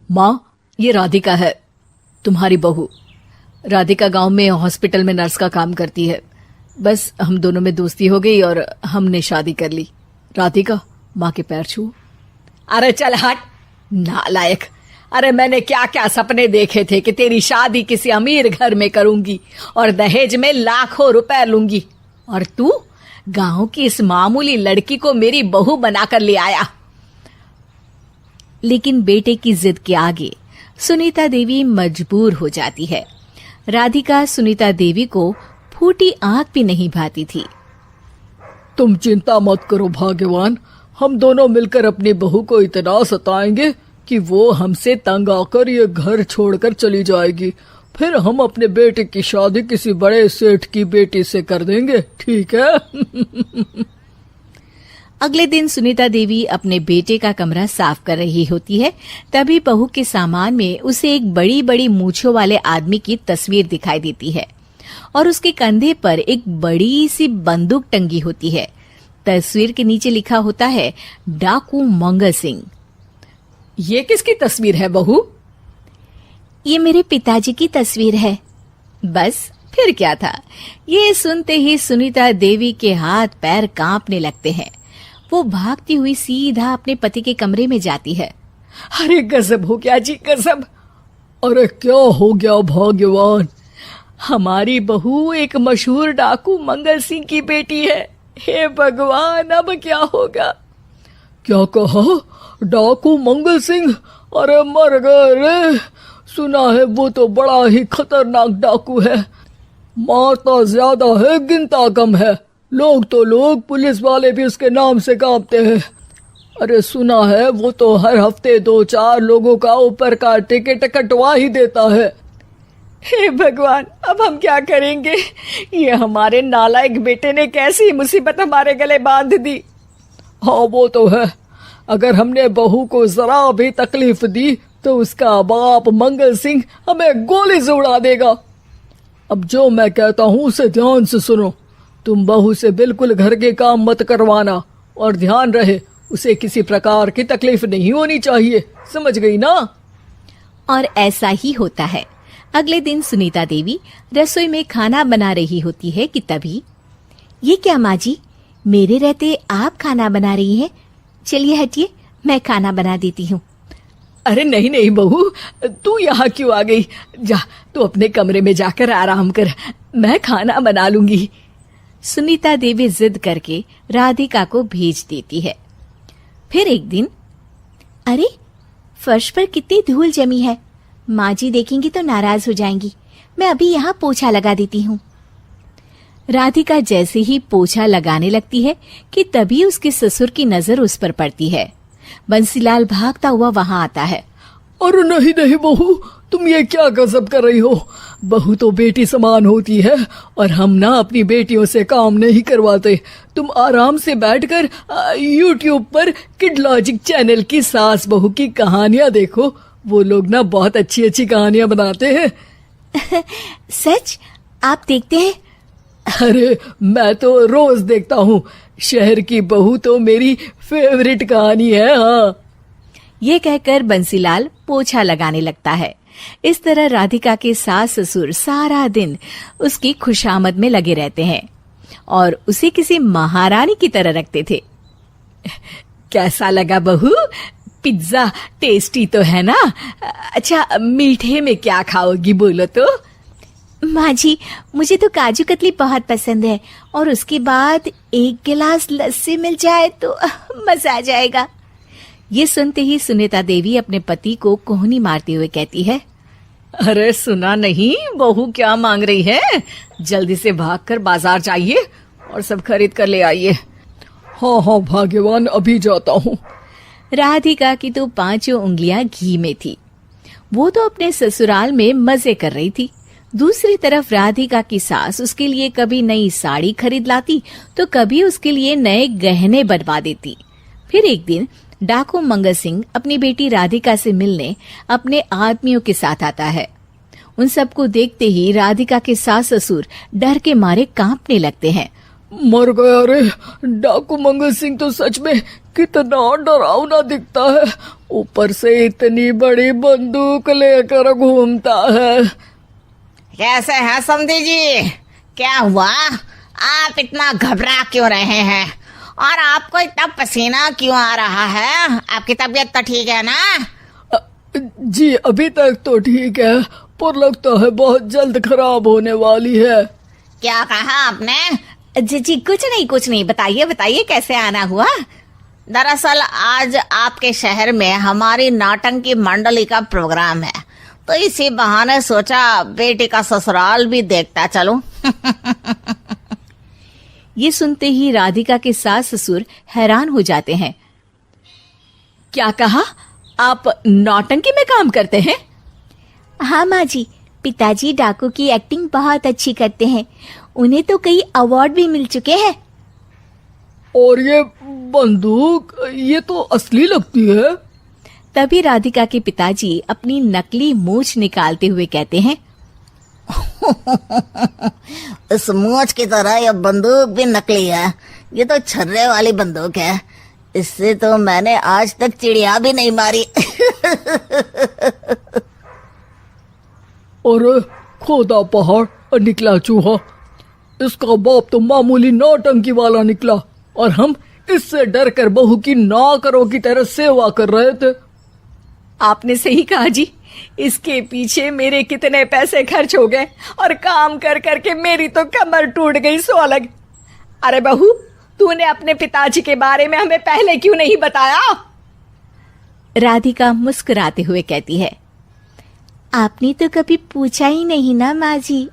माँ, ये राधिका है, तुम्हारी बहू। राधिका गांव में हॉस्पिटल में नर्स का काम करती है। बस हम दोनों में दोस्ती हो गई और हमने शादी कर ली। राधिका, माँ के पैर छू। अरे चल हट नालायक। अरे मैंने क्या क्या सपने देखे थे कि तेरी शादी किसी अमीर घर में करूंगी और दहेज में लाखों रुपए लूंगी, और तू गांव की इस मामूली लड़की को मेरी बहू बनाकर ले आया। लेकिन बेटे की जिद के आगे सुनीता देवी मजबूर हो जाती है। राधिका सुनीता देवी को फूटी आंख भी नहीं भाती थी। तुम चिंता मत करो भाग्यवान, हम दोनों मिलकर अपनी बहू को इतना सताएंगे कि वो हमसे तंग आकर ये घर छोड़कर चली जाएगी। फिर हम अपने बेटे की शादी किसी बड़े सेठ की बेटी से कर देंगे, ठीक है? अगले दिन सुनीता देवी अपने बेटे का कमरा साफ कर रही होती है। तभी बहू के सामान में उसे एक बड़ी बड़ी मूंछों वाले आदमी की तस्वीर दिखाई देती है और उसके कंधे पर एक बड़ी सी बंदूक टंगी होती है। तस्वीर के नीचे लिखा होता है डाकू मंगल सिंह। ये किसकी तस्वीर है बहू? ये मेरे पिताजी की तस्वीर है। बस फिर क्या था, ये सुनते ही सुनीता देवी के हाथ पैर कांपने लगते हैं। वो भागती हुई सीधा अपने पति के कमरे में जाती है। अरे गजब हो गया जी, गजब। अरे क्या हो गया भाग्यवान? हमारी बहू एक मशहूर डाकू मंगल सिंह की बेटी है। हे भगवान, अब क्या होगा? क्या कहा? डाकू मंगल सिंह? अरे मर गए रे। सुना है वो तो बड़ा ही खतरनाक डाकू है, मारता ज्यादा है गिनता कम है। लोग पुलिस वाले भी उसके नाम से कांपते हैं। अरे सुना है वो तो हर हफ्ते 2-4 लोगों का ऊपर का टिकट कटवा ही देता है। हे भगवान, अब हम क्या करेंगे? ये हमारे नालायक बेटे ने कैसी मुसीबत हमारे गले बांध दी। हाँ वो तो है, अगर हमने बहू को जरा भी तकलीफ दी तो उसका बाप मंगल सिंह हमें गोली से उड़ा देगा। अब जो मैं कहता हूँ उसे ध्यान से सुनो। तुम बहू से बिल्कुल घर के काम मत करवाना, और ध्यान रहे उसे किसी प्रकार की तकलीफ नहीं होनी चाहिए, समझ गई ना? और ऐसा ही होता है। अगले दिन सुनीता देवी रसोई में खाना बना रही होती है कि तभी, ये क्या माँ जी, मेरे रहते आप खाना बना रही हैं? चलिए हटिए, मैं खाना बना देती हूँ। अरे नहीं नहीं बहू, तू यहाँ क्यों आ गई? जा तू अपने कमरे में जाकर आराम कर, मैं खाना बना लूंगी। सुनीता देवी जिद करके राधिका को भेज देती है। फिर एक दिन, अरे फर्श पर कितनी धूल जमी है, माँ जी देखेंगी तो नाराज हो जाएंगी, मैं अभी यहाँ पोछा लगा देती हूँ। राधिका जैसे ही पोछा लगाने लगती है कि तभी उसके ससुर की नजर उस पर पड़ती है। बंसीलाल भागता हुआ वहां आता है। अरे नहीं नहीं बहू, तुम ये क्या गजब कर रही हो? बहू तो बेटी समान होती है और हम ना अपनी बेटियों से काम नहीं करवाते। तुम आराम से बैठकर YouTube पर किड लॉजिक चैनल की सास बहू की कहानियां देखो। वो लोग ना बहुत अच्छी अच्छी कहानियां बनाते हैं। सच? आप देखते हैं? अरे मैं तो रोज देखता हूँ। शहर की बहू तो मेरी फेवरेट कहानी है। हाँ, ये कहकर बंसीलाल पोछा लगाने लगता है। इस तरह राधिका के सास ससुर सारा दिन उसकी खुशामद में लगे रहते हैं और उसे किसी महारानी की तरह रखते थे। कैसा लगा बहू? पिज्जा टेस्टी तो है ना? अच्छा, मीठे में क्या खाओगी बोलो तो? माँ जी, मुझे तो काजू कतली बहुत पसंद है और उसके बाद 1 गिलास लस्सी मिल जाए तो मजा आ जाएगा। ये सुनते ही सुनीता देवी अपने पति को कोहनी मारते हुए कहती है, अरे सुना नहीं, बहू क्या मांग रही है? जल्दी से भागकर बाजार जाइए और सब खरीद कर ले आइए। हाँ हाँ भाग्यवान, अभी जाता हूँ। राधिका की तो 5 उंगलियां घी में थी। वो तो अपने ससुराल में मजे कर रही थी। दूसरी तरफ राधिका की सास उसके लिए कभी नई साड़ी खरीद लाती तो कभी उसके लिए नए गहने बनवा देती। फिर एक दिन डाकू मंगल सिंह अपनी बेटी राधिका से मिलने अपने आदमियों के साथ आता है। उन सबको देखते ही राधिका के सास ससुर डर के मारे कांपने लगते हैं। मर गया रे। डाकू मंगल सिंह तो सच में कितना डरावना दिखता है, ऊपर से इतनी बड़ी बंदूक लेकर घूमता है। कैसे हैं समधी जी? क्या हुआ? आप इतना घबरा क्यों रहे हैं? और आपको इतना पसीना क्यों आ रहा है? आपकी तबीयत तो ठीक है ना? जी अभी तक तो ठीक है, पर लगता है बहुत जल्द खराब होने वाली है। क्या कहा आपने? जी कुछ नहीं, बताइए बताइए कैसे आना हुआ। दरअसल आज आपके शहर में हमारी नाटंकी मंडली का प्रोग्राम है, तो इसी बहाने सोचा बेटी का ससुराल भी देखता चलूं। ये सुनते ही राधिका के सास ससुर हैरान हो जाते हैं। क्या कहा? आप नौटंकी में काम करते हैं? हाँ माँ जी, पिताजी डाकू की एक्टिंग बहुत अच्छी करते हैं, उन्हें तो कई अवार्ड भी मिल चुके हैं। और ये बंदूक, ये तो असली लगती है। तभी राधिका के पिताजी अपनी नकली मूंछ निकालते हुए कहते हैं, इस मूंछ की तरह यह बंदूक भी नकली है। ये तो छर्रे वाली बंदूक है, इससे तो मैंने आज तक चिड़िया भी नहीं मारी। और खोदा पहाड़ निकला चूहा, इसका बाप तो मामूली नौटंकी वाला निकला, और हम इससे डर कर बहू की नौकरों की तरह सेवा कर रहे थे। आपने सही कहा जी, इसके पीछे मेरे कितने पैसे खर्च हो गए, और काम कर करके मेरी तो कमर टूट गई सो अलग। अरे बहू, तूने अपने पिताजी के बारे में हमें पहले क्यों नहीं बताया? राधिका मुस्कुराते हुए कहती है, आपने तो कभी पूछा ही नहीं ना माँ जी।